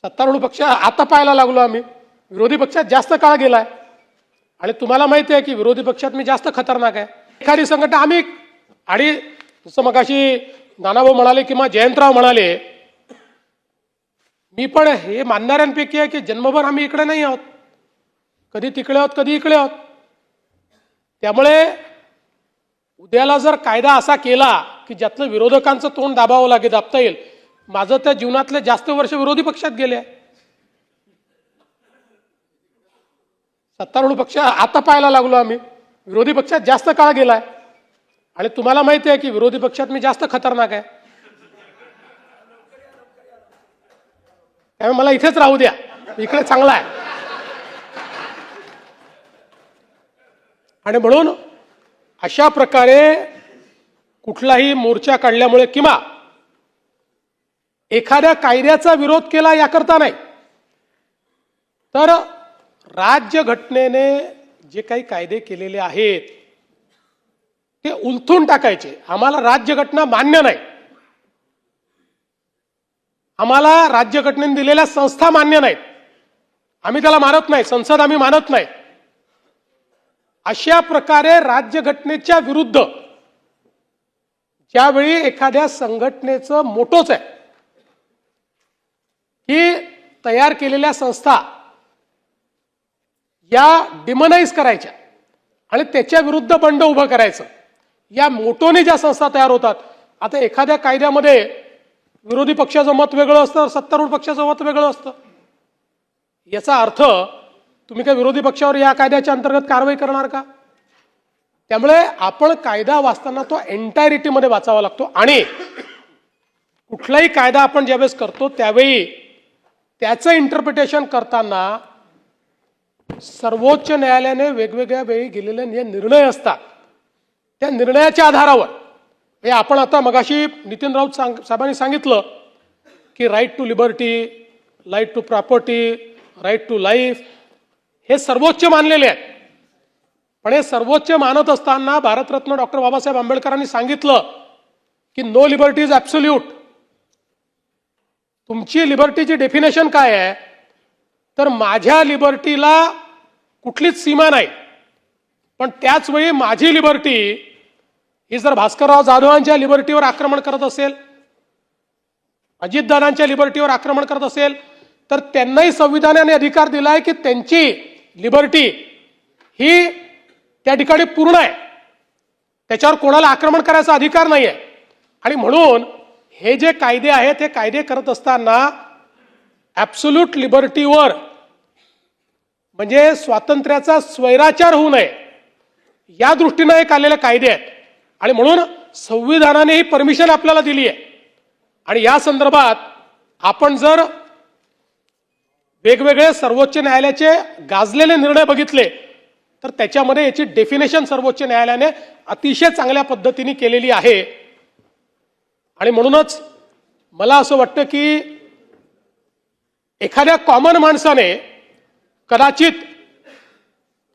सत्तारूढ पक्ष आता पाहायला लागलो आम्ही, विरोधी पक्षात जास्त काळ गेलाय आणि तुम्हाला माहिती आहे की विरोधी पक्षात मी जास्त खतरनाक आहे. एखादी संघटना आम्ही आणि जसं मगाशी नानाभाऊ म्हणाले किंवा जयंतराव म्हणाले, मी पण हे मानणाऱ्यांपैकी आहे की जन्मभर आम्ही इकडे नाही आहोत, कधी तिकडे आहोत कधी इकडे आहोत. त्यामुळे उद्याला जर कायदा असा केला की ज्यातलं विरोधकांचं तोंड दाबावं लागेल, दाबता येईल, माझं त्या जीवनातले जास्त वर्ष विरोधी पक्षात गेले. सत्तारूढ पक्ष आता पाहायला लागलो आम्ही, विरोधी पक्षात जास्त काळ गेलाय आणि तुम्हाला माहिती आहे की विरोधी पक्षात मी जास्त खतरनाक आहे. त्यामुळे मला इथेच राहू द्या, इकडे चांगला आहे. आणि म्हणून अशा प्रकारे कुठलाही मोर्चा काढल्यामुळे किंवा एखाद्या कायद्याचा विरोध केला याकरता नाही, तर राज्यघटनेने जे काही कायदे केलेले आहेत ते उलथून टाकायचे. आम्हाला राज्यघटना मान्य नाही, आम्हाला राज्यघटनेने दिलेल्या संस्था मान्य नाहीत, आम्ही त्याला मानत नाही, संसद आम्ही मानत नाही, अशा प्रकारे राज्यघटनेच्या विरुद्ध ज्यावेळी एखाद्या संघटनेचं मोटोच आहे की तयार केलेल्या संस्था या डिमोनाइज करायच्या आणि त्याच्या विरुद्ध बंड उभं करायचं, या मोटोने ज्या संस्था तयार होतात. आता एखाद्या कायद्यामध्ये विरोधी पक्षाचं मत वेगळं असतं, सत्तारूढ पक्षाचं मत वेगळं असतं. याचा अर्थ तुम्ही काय विरोधी पक्षावर या कायद्याच्या अंतर्गत कारवाई करणार का? त्यामुळे आपण कायदा वाचताना तो एंटायरिटीमध्ये वाचावा लागतो आणि कुठलाही कायदा आपण ज्यावेळेस करतो त्यावेळी त्याचं इंटरप्रिटेशन करताना सर्वोच्च न्यायालयाने वेगवेगळ्या वेळी गेलेले निर्णय असतात, त्या निर्णयाच्या आधारावर हे आपण आता मगाशी नितीन राऊत साहेबांनी सांगितलं की right to liberty, right to property, right to life हे सर्वोच्च मानलेले आहेत. पण हे सर्वोच्च मानत असताना भारतरत्न डॉक्टर बाबासाहेब आंबेडकरांनी सांगितलं की नो लिबर्टी इज ॲब्सोल्यूट. तुमची लिबर्टीची डेफिनेशन काय आहे? तर माझ्या लिबर्टीला कुठलीच सीमा नाही, पण त्याच वेळी माझी लिबर्टी ही जर भास्करराव जाधवांच्या लिबर्टीवर आक्रमण करत असेल, अजितदादांच्या लिबर्टीवर आक्रमण करत असेल, तर त्यांनाही संविधानाने अधिकार दिलाय की त्यांची लिबर्टी ही त्या ठिकाणी पूर्ण आहे, त्याच्यावर कोणाला आक्रमण करायचा अधिकार नाही आहे. आणि म्हणून हे जे कायदे आहेत हे कायदे करत असताना ॲब्सोल्यूट लिबर्टीवर म्हणजे स्वातंत्र्याचा स्वैराचार होऊ नये या दृष्टीने एक आलेले कायदे आहेत. आणि म्हणून संविधानाने ही परमिशन आपल्याला दिली आहे. आणि या संदर्भात आपण जर वेगवेगळे सर्वोच्च न्यायालयाचे गाजलेले निर्णय बघितले तर त्याच्यामध्ये याची डेफिनेशन सर्वोच्च न्यायालयाने अतिशय चांगल्या पद्धतीने केलेली आहे. आणि म्हणूनच मला असं वाटतं की एखाद्या कॉमन माणसाने कदाचित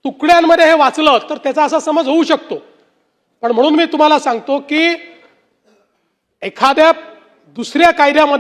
तुकड्यांमध्ये हे वाचलं तर त्याचा असा समज होऊ शकतो. पण म्हणून मी तुम्हाला सांगतो की एखाद्या दुसऱ्या कायद्यामध्ये